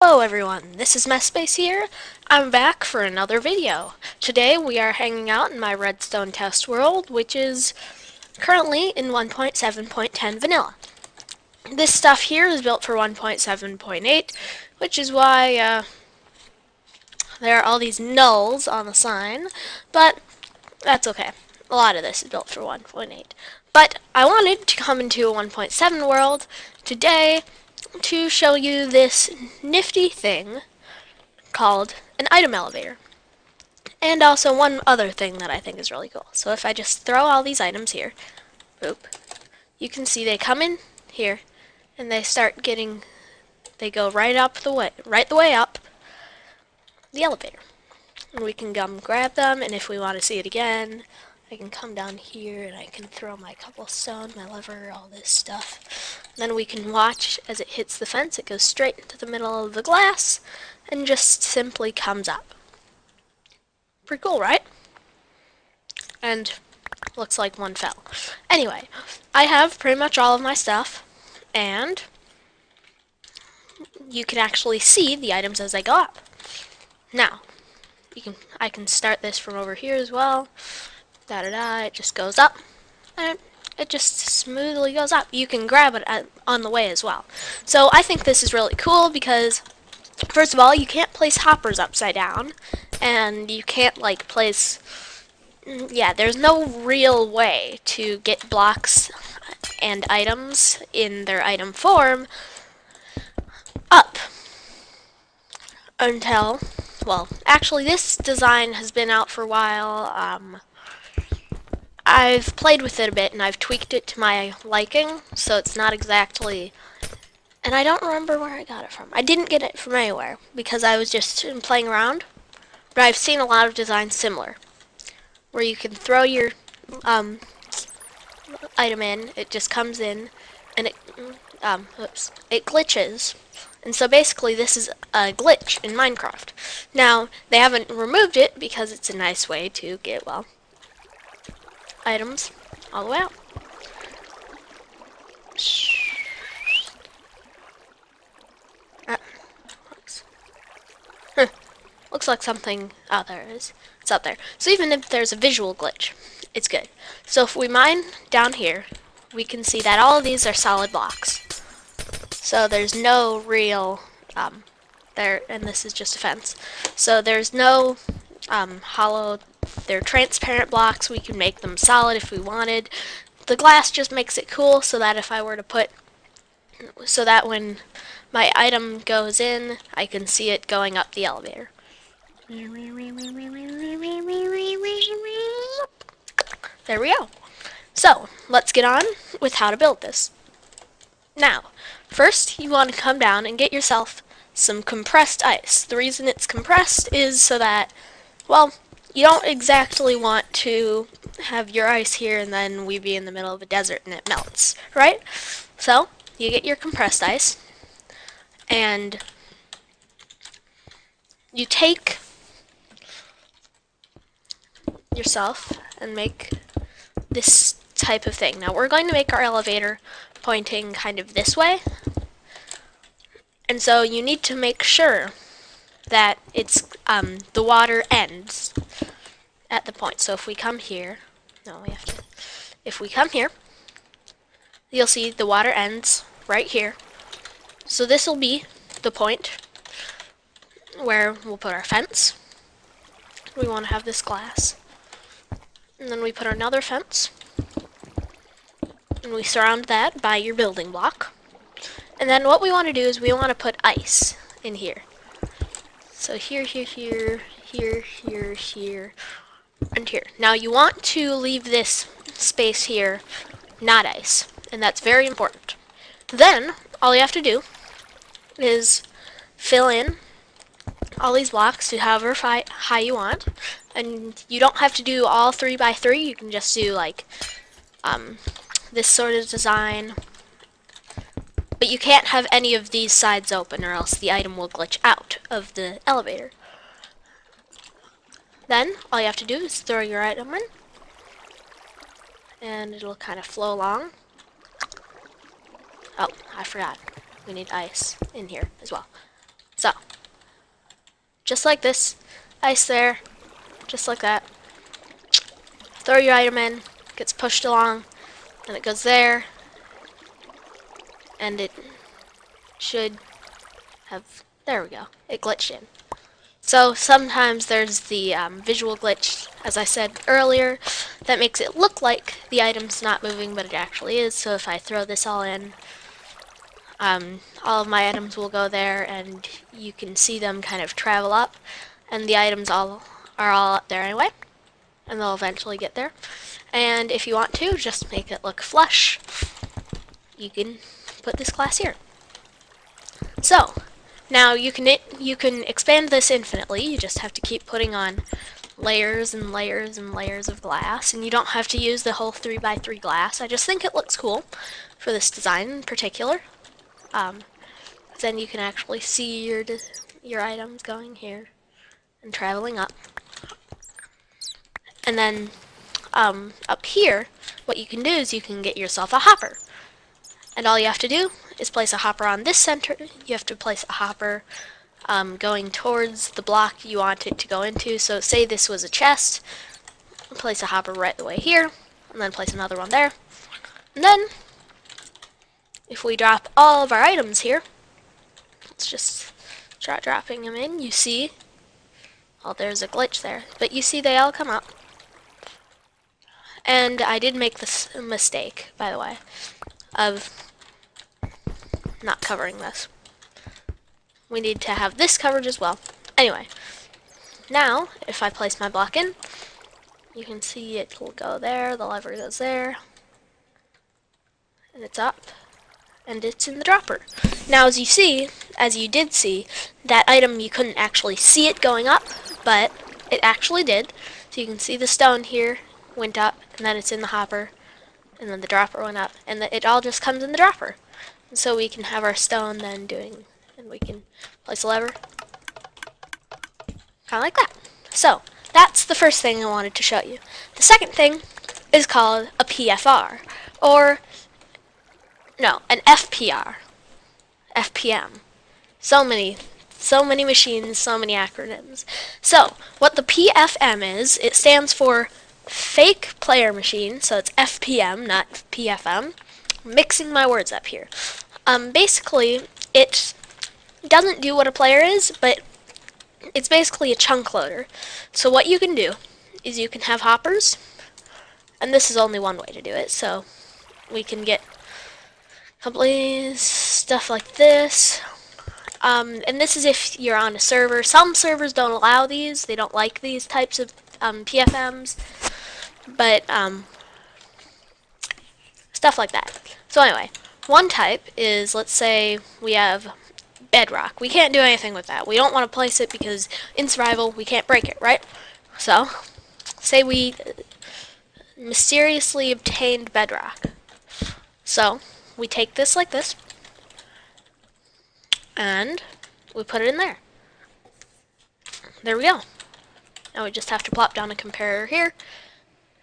Hello everyone, this is MessSpace here. I'm back for another video. Today we are hanging out in my Redstone test world, which is currently in 1.7.10 vanilla. This stuff here is built for 1.7.8, which is why there are all these nulls on the sign, but that's okay. A lot of this is built for 1.8. But I wanted to come into a 1.7 world today to show you this nifty thing called an item elevator. And also one other thing that I think is really cool. So if I just throw all these items here, boop, you can see they come in here and they go right the way up the elevator. And we can come grab them, and if we want to see it again, I can come down here and I can throw my cobblestone, my lever, all this stuff. Then we can watch as it hits the fence. It goes straight into the middle of the glass and just simply comes up. Pretty cool, right? And looks like one fell. Anyway, I have pretty much all of my stuff, and you can actually see the items as they go up. Now, I can start this from over here as well. It just goes up, and it just smoothly goes up. You can grab it on the way as well. So I think this is really cool because, first of all, you can't place hoppers upside down, and you can't place there's no real way to get blocks and items in their item form up until, well, actually this design has been out for a while. I've played with it a bit and I've tweaked it to my liking, so it's not exactly, and I don't remember where I got it from. I didn't get it from anywhere because I was just playing around, but I've seen a lot of designs similar, where you can throw your item in, it just comes in, and it glitches. And so basically this is a glitch in Minecraft. Now, they haven't removed it because it's a nice way to get, well, items all the way out. Looks like something, oh, there it is. It's up there. So even if there's a visual glitch, it's good. So if we mine down here, we can see that all of these are solid blocks. So there's no real, and this is just a fence. So there's no hollow, they're transparent blocks. We can make them solid if we wanted. The glass just makes it cool so that if I were to put, so that when my item goes in, I can see it going up the elevator. There we go. So, let's get on with how to build this. Now, first you want to come down and get yourself some compressed ice. The reason it's compressed is so that, well, you don't exactly want to have your ice here and then we be in the middle of a desert and it melts, right? So, you get your compressed ice, and you take yourself and make this type of thing. Now we're going to make our elevator pointing kind of this way, and so you need to make sure that it's the water ends at the point. So if we come here, if we come here, you'll see the water ends right here. So this will be the point where we'll put our fence. We want to have this glass. And then we put another fence, and we surround that by your building block. And then what we want to do is we want to put ice in here. So here, here, here, here, here, here, and here. Now you want to leave this space here not ice, and that's very important. Then all you have to do is fill in all these blocks to however high you want. And you don't have to do all 3x3, you can just do like this sort of design. But you can't have any of these sides open or else the item will glitch out of the elevator. Then all you have to do is throw your item in, and it'll kind of flow along. Oh, I forgot. We need ice in here as well. So, just like this. Ice there, just like that. Throw your item in, gets pushed along, and it goes there, and it should have, there we go, it glitched in. So sometimes there's the visual glitch, as I said earlier, that makes it look like the item's not moving, but it actually is. So if I throw this all in, all of my items will go there, and you can see them kind of travel up, and the items are all up there anyway, and they'll eventually get there. And if you want to, just make it look flush, you can put this class here. So now you can expand this infinitely. You just have to keep putting on layers and layers and layers of glass, and you don't have to use the whole 3x3 glass. I just think it looks cool for this design in particular. Then you can actually see your items going here and traveling up. And then up here, what you can do is you can get yourself a hopper. And all you have to do is place a hopper on this center. You have to place a hopper going towards the block you want it to go into. So say this was a chest, place a hopper right the way here, and then place another one there. And then, if we drop all of our items here, let's just start dropping them in, you see, oh, there's a glitch there, but you see they all come up. And I did make this mistake, by the way, of not covering this. We need to have this coverage as well. Anyway, now, if I place my block in, you can see it will go there, the lever goes there, and it's up, and it's in the dropper. Now, as you did see, that item, you couldn't actually see it going up, but it actually did. So you can see the stone here went up, and then it's in the hopper, and then the dropper went up, and it all just comes in the dropper. And so we can have our stone then and we can place a lever, kind of like that. So, that's the first thing I wanted to show you. The second thing is called a PFR, or, no, an FPR, FPM. So many machines, so many acronyms. So, what the PFM is, it stands for Fake Player Machine, so it's FPM, not PFM. I'm mixing my words up here. Basically, it doesn't do what a player is, but it's basically a chunk loader. So what you can do is you can have hoppers, and this is only one way to do it, so we can get stuff like this. And this is if you're on a server. Some servers don't allow these. They don't like these types of PFMs, but stuff like that. So anyway, one type is, let's say we have bedrock. We can't do anything with that. We don't want to place it because in survival we can't break it, right? So, say we mysteriously obtained bedrock. So, we take this like this, and we put it in there. There we go. Now we just have to plop down a comparator here,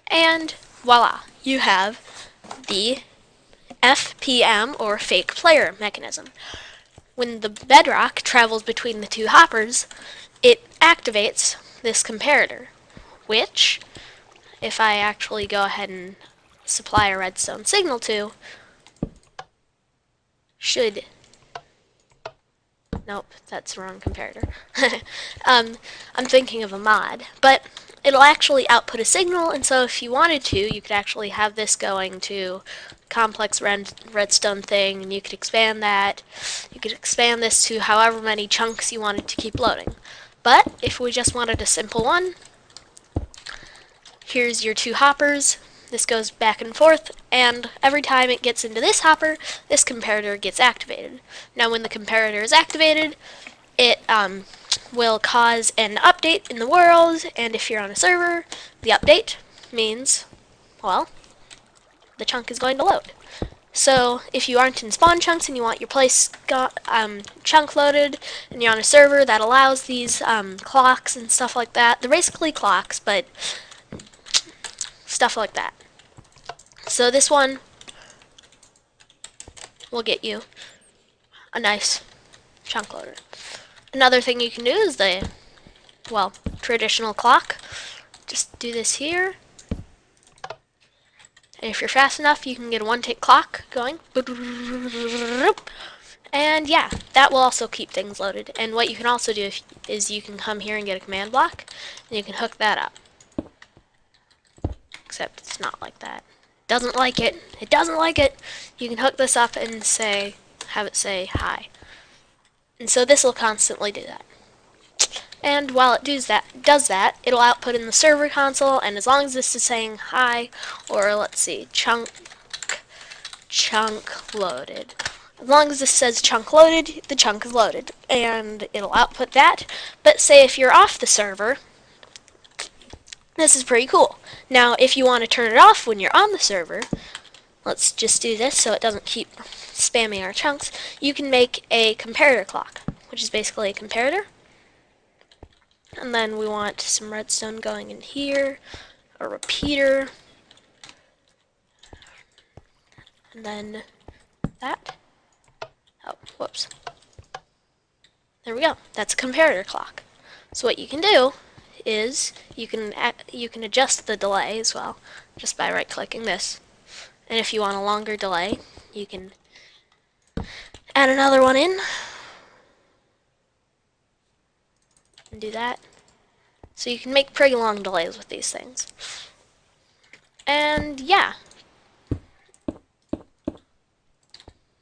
and voila, you have the FPM, or fake player mechanism. When the bedrock travels between the two hoppers, it activates this comparator, which, if I actually go ahead and supply a redstone signal to, should... Nope, that's the wrong comparator. I'm thinking of a mod, but it'll actually output a signal, and so if you wanted to, you could actually have this going to complex redstone thing, and you could expand that. You could expand this to however many chunks you wanted to keep loading. But if we just wanted a simple one, here's your two hoppers. This goes back and forth, and every time it gets into this hopper, this comparator gets activated. Now when the comparator is activated, it will cause an update in the world, and if you're on a server, the update means, well, the chunk is going to load. So if you aren't in spawn chunks and you want your place chunk loaded, and you're on a server that allows these clocks and stuff like that, they're basically clocks, but stuff like that. So this one will get you a nice chunk loader. Another thing you can do is the well, traditional clock. Just do this here. And if you're fast enough, you can get a one-tick clock going. And yeah, that will also keep things loaded. And what you can also do is you can come here and get a command block, and you can hook that up. Except it's not like that. Doesn't like it. It doesn't like it. You can hook this up and have it say hi. And so this will constantly do that. And while it does that, it'll output in the server console, and as long as this is saying hi, or let's see, chunk loaded. As long as this says chunk loaded, the chunk is loaded, and it'll output that. But say if you're off the server, this is pretty cool. Now, if you want to turn it off when you're on the server, let's just do this so it doesn't keep spamming our chunks. You can make a comparator clock, which is basically a comparator. And then we want some redstone going in here, a repeater, and then that. Oh, whoops. There we go. That's a comparator clock. So what you can do is you can adjust the delay as well, just by right-clicking this. And if you want a longer delay, you can add another one in and do that. So you can make pretty long delays with these things. And yeah,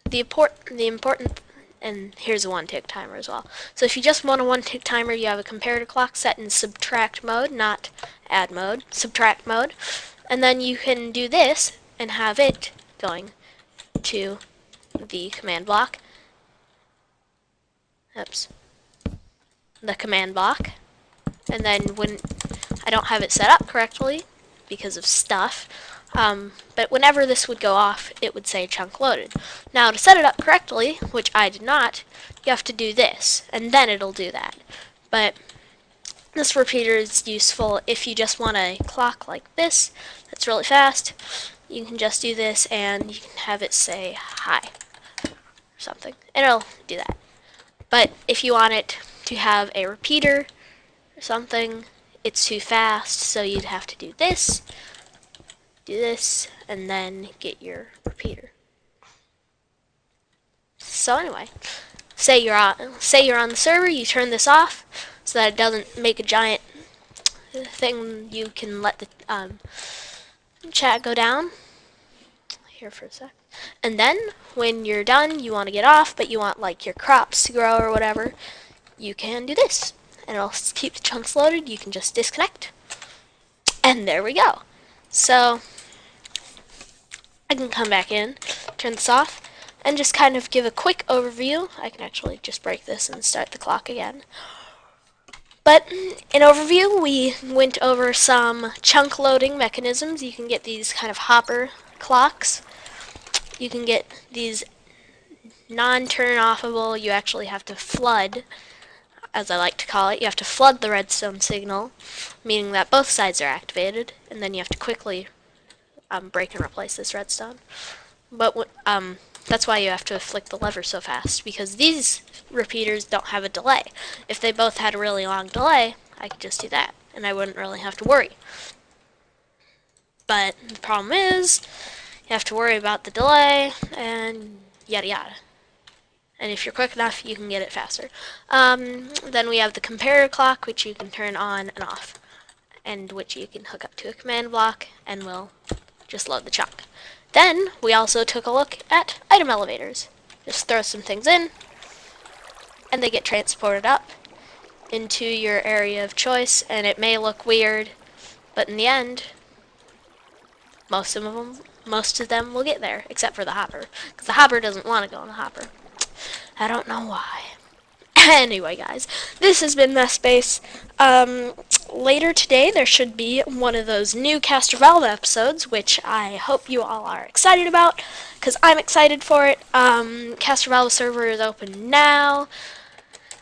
the important, and here's a one-tick timer as well. So if you just want a one-tick timer, you have a comparator clock set in subtract mode, not add mode, subtract mode. And then you can do this and have it going to the command block. Oops. The command block. And then when I don't have it set up correctly because of stuff, but whenever this would go off, it would say chunk loaded. Now to set it up correctly, which I did not, you have to do this, and then it'll do that. But this repeater is useful if you just want a clock like this that's really fast. You can just do this and you can have it say hi or something, and it'll do that. But if you want it to have a repeater or something, it's too fast, so you'd have to do this, and then get your repeater. So anyway, say you're on the server, you turn this off so that it doesn't make a giant thing. You can let the chat go down here for a sec. And then when you're done, you want to get off, but you want like your crops to grow or whatever, you can do this. And it'll keep the chunks loaded. You can just disconnect. And there we go. So I can come back in, turn this off, and just kind of give a quick overview. I can actually just break this and start the clock again. But in overview, we went over some chunk loading mechanisms. You can get these kind of hopper clocks. You can get these non-turn-offable. You actually have to flood, as I like to call it. You have to flood the redstone signal, meaning that both sides are activated, and then you have to quickly break and replace this redstone. But that's why you have to flick the lever so fast, because these repeaters don't have a delay. If they both had a really long delay, I could just do that, and I wouldn't really have to worry. But the problem is, you have to worry about the delay, and yada yada. And if you're quick enough, you can get it faster. Then we have the comparator clock, which you can turn on and off, and which you can hook up to a command block, and will just load the chunk. Then we also took a look at item elevators. Just throw some things in, and they get transported up into your area of choice, and it may look weird, but in the end, most of them will get there, except for the hopper, because the hopper doesn't want to go in the hopper. I don't know why. Anyway, guys, this has been MessSpace. Later today, there should be one of those new Caster Valve episodes, which I hope you all are excited about, because I'm excited for it. Caster Valve server is open now,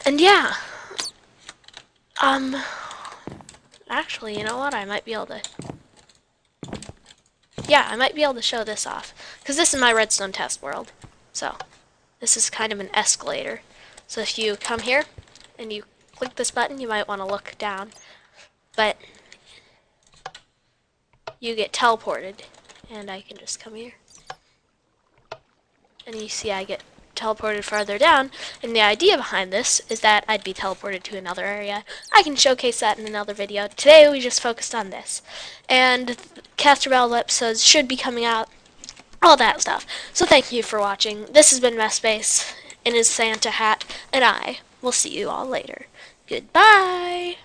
and yeah. Actually, you know what? I might be able to. Yeah, I might be able to show this off, because this is my redstone test world. So, this is kind of an escalator. So if you come here, and you click this button, you might want to look down. But you get teleported. And I can just come here. And you see I get teleported farther down. And the idea behind this is that I'd be teleported to another area. I can showcase that in another video. Today we just focused on this. And Caster Battle episodes should be coming out. All that stuff. So thank you for watching. This has been MessSpace in his Santa hat. And I will see you all later. Goodbye!